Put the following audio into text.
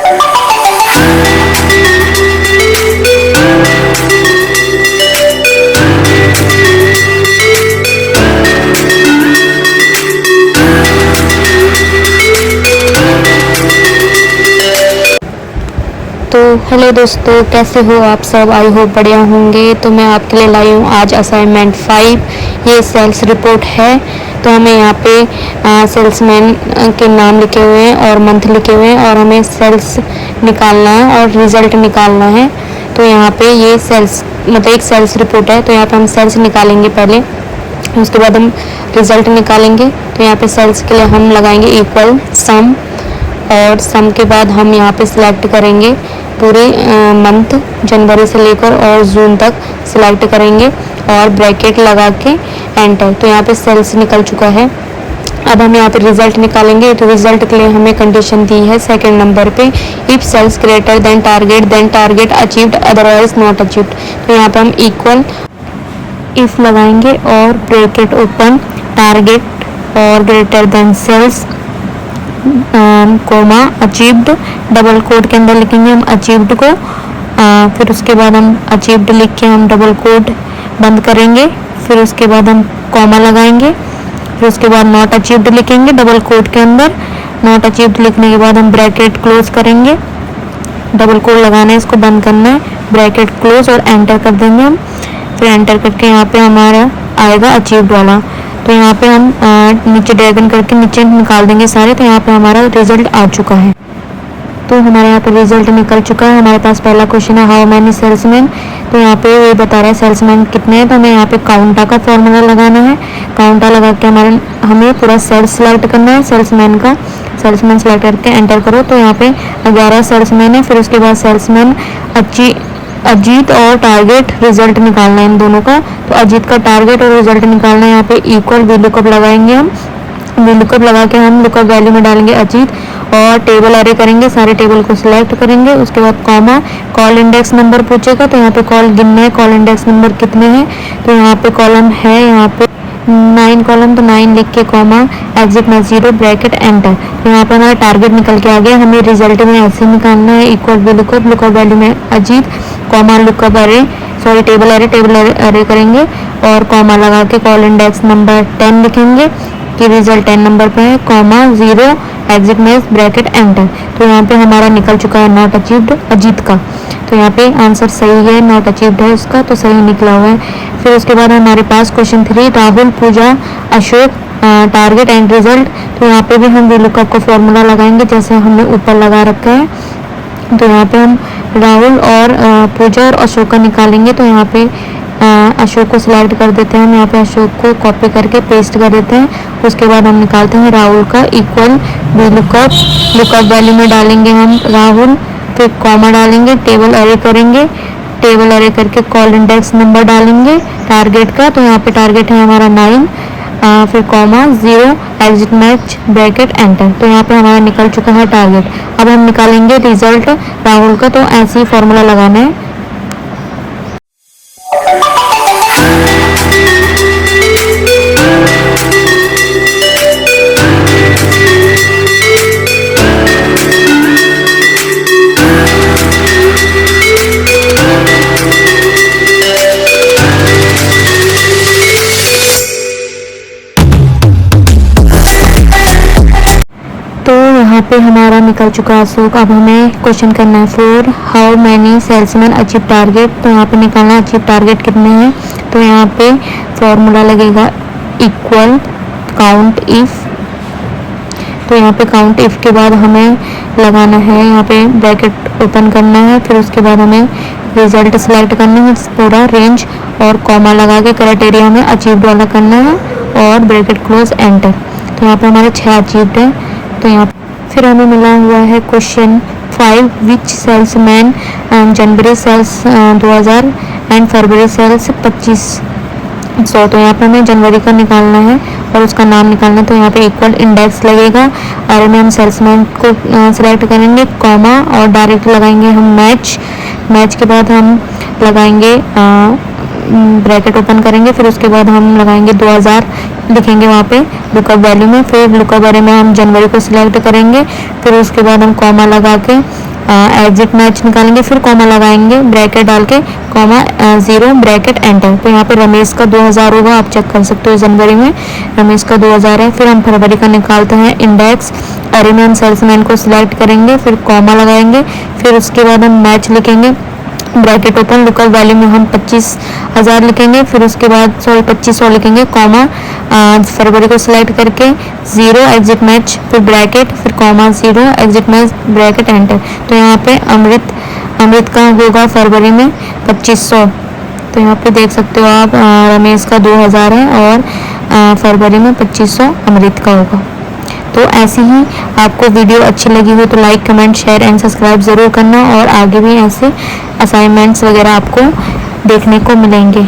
तो हेलो दोस्तों, कैसे हो आप सब? आई होप बढ़िया होंगे। तो मैं आपके लिए लाई हूँ आज असाइनमेंट 5। ये सेल्स रिपोर्ट है। तो हमें यहाँ पे सेल्समैन के नाम लिखे हुए हैं और मंथ लिखे हुए हैं और हमें सेल्स निकालना है और रिजल्ट निकालना है। तो यहाँ पे ये सेल्स मतलब एक सेल्स रिपोर्ट है। तो यहाँ पे हम सेल्स निकालेंगे पहले, उसके बाद हम रिजल्ट निकालेंगे। तो यहाँ पे सेल्स के लिए हम लगाएंगे इक्वल सम, और सम के बाद हम यहाँ पे सिलेक्ट करेंगे पूरे मंथ, जनवरी से लेकर और जून तक सिलेक्ट करेंगे और ब्रैकेट लगा के एंटर। तो यहाँ पे सेल्स निकल चुका है। अब हम यहाँ पे रिजल्ट निकालेंगे। तो रिजल्ट के लिए हमें कंडीशन दी है सेकंड नंबर पे, if sales greater than target achieved otherwise not achieved. तो यहाँ पे हम इक्वल इफ लगाएंगे और ब्रैकेट ओपन टारगेट और greater than sales comma achieved, double quote के अंदर लिखेंगे हम अचीव्ड को। फिर उसके बाद हम अचीव्ड लिख के हम डबल कोड बंद करेंगे। फिर उसके बाद हम कॉमा लगाएंगे। फिर उसके बाद नॉट अचीव्ड लिखेंगे डबल कोड के अंदर। नॉट अचीव्ड लिखने के बाद हम ब्रैकेट क्लोज करेंगे, डबल कोड लगाना है, इसको बंद करना है, ब्रैकेट क्लोज और एंटर कर देंगे हम। फिर एंटर करके यहाँ पे हमारा आएगा अचीव्ड वाला। तो यहाँ पे हम नीचे ड्रैगन करके नीचे निकाल देंगे सारे। तो यहाँ पे हमारा रिजल्ट आ चुका है। तो हमारे यहाँ पे रिजल्ट निकल चुका है। हमारे पास पहला क्वेश्चन है हाउ मैनी सेल्समैन। तो यहाँ पे ये बता रहा है सेल्समैन कितने हैं। तो हमें यहाँ पे काउंटा का फॉर्मूला लगाना है। काउंटा लगा के हमें पूरा सेल्स सेलेक्ट करना है सेल्समैन का। सेल्समैन सेलेक्ट करके एंटर करो। तो यहाँ पे 11 सेल्समैन है। फिर उसके बाद सेल्समैन अजीत और टारगेट रिजल्ट निकालना है इन दोनों का। तो अजीत का टारगेट और रिजल्ट निकालना है। यहाँ पे इक्वल वी लुकअप लगाएंगे हम। वी लुकअप लगा के हम लुकअप वैल्यू में डालेंगे अजीत और टेबल अरे करेंगे, सारे टेबल को सिलेक्ट करेंगे। उसके बाद कॉमा, कॉल इंडेक्स नंबर पूछेगा। तो यहाँ पे कॉल गिनना है, कॉल इंडेक्स नंबर कितने हैं। तो यहाँ पे कॉलम है यहाँ पे 9 कॉलम, तो 9 लिख के कॉमा एग्जिट में 0 ब्रैकेट एंटर। तो यहाँ पे हमारा टारगेट निकल के आ गया। हमें रिजल्ट में ऐसे निकालना है equal V lookup, lookup value में अजीत कॉमा लुकअप अरे टेबल अरे करेंगे और कॉमा लगा के कॉल इंडेक्स नंबर 10 लिखेंगे कि रिजल्ट 10 नंबर पे है, कॉमा 0 एग्जिट में ब्रैकेट एंटर। तो यहाँ पे हमारा निकल चुका है नॉट अचीव्ड अजीत का। तो यहाँ पे आंसर सही है, नॉट अचीव्ड है उसका, तो सही निकला हुआ है। फिर उसके बाद हमारे पास question 3 Rahul, Puja, Ashok target and result. तो यहाँ पे भी हम वी लुकअप का फॉर्मूला लगाएंगे जैसे हमने ऊपर लगा रखा है। तो यहाँ पे हम राहुल और पूजा और अशोक का निकालेंगे। तो यहाँ पे अशोक को सिलेक्ट कर देते हैं हम, यहाँ पे अशोक को कॉपी करके पेस्ट कर देते हैं। उसके बाद हम निकालते हैं राहुल का इक्वल वी लुकअप वैल्यू में डालेंगे हम राहुल, फिर कॉमा डालेंगे, टेबल अरे करेंगे, टेबल अरे करके कॉल इंडेक्स नंबर डालेंगे टारगेट का। तो यहाँ पे टारगेट है हमारा 9, फिर comma 0 exit match bracket enter. तो यहाँ पे हमारा निकल चुका है टारगेट। अब हम निकालेंगे रिजल्ट राहुल का। तो ऐसे ही फॉर्मूला लगाना है। यहाँ पे हमारा निकल चुका है अशोक। अब हमें क्वेश्चन करना है 4 how many salesman achieve target. तो यहाँ पे निकालना है अचीव टारगेट कितने हैं। तो यहाँ पे फॉर्मूला लगेगा इक्वल काउंट इफ। तो यहाँ पे काउंट इफ के बाद हमें लगाना है यहाँ पे ब्रैकेट ओपन करना है। फिर उसके बाद हमें रिजल्ट सेलेक्ट करना है पूरा रेंज और कॉमा लगा के क्राइटेरिया में अचीव्ड वाला करना है और ब्रैकेट क्लोज एंटर। तो यहाँ पे हमारे 6 अचीव्ड है। तो यहाँ फिर हमें मिला हुआ है question 5 which salesman January sales 2000 and February sales 2500। तो यहाँ पे हमें जनवरी का निकालना है और उसका नाम निकालना है। तो यहाँ पे इक्वल इंडेक्स लगेगा और में हम सेल्समैन को सिलेक्ट करेंगे, कॉमा और डायरेक्ट लगाएंगे हम मैच के बाद हम लगाएंगे ब्रैकेट ओपन करेंगे। फिर उसके बाद हम लगाएंगे 2000 लिखेंगे वहाँ पे लुकअप वैल्यू में। फिर लुकअप वैल्यू में हम जनवरी को सिलेक्ट करेंगे। फिर उसके बाद हम कॉमा लगा के एग्जिट मैच निकालेंगे, फिर कॉमा लगाएंगे ब्रैकेट डाल के, कॉमा 0 ब्रैकेट एंटर। तो यहाँ पे रमेश का 2000 होगा, आप चेक कर सकते हो जनवरी में रमेश का 2000 है। फिर हम फरवरी का निकालते हैं इंडेक्स, अरे में हम सेल्समैन को सिलेक्ट करेंगे, फिर कॉमा लगाएंगे, फिर उसके बाद हम मैच लिखेंगे ब्रैकेट ओपन, लोकल वैल्यू में हम 25,000 लिखेंगे, फिर उसके बाद 2500 लिखेंगे, कॉमा फरवरी को सिलेक्ट करके 0 एग्जिट मैच, फिर ब्रैकेट, फिर comma 0 exit match bracket enter. तो यहाँ पे अमृत का होगा फरवरी में 2500। तो यहाँ पे देख सकते हो आप रमेश का 2000 है और फरवरी में 2500 अमृत का होगा। तो ऐसे ही आपको वीडियो अच्छी लगी हो तो like, comment, share and subscribe ज़रूर करना, और आगे भी ऐसे असाइनमेंट्स वगैरह आपको देखने को मिलेंगे।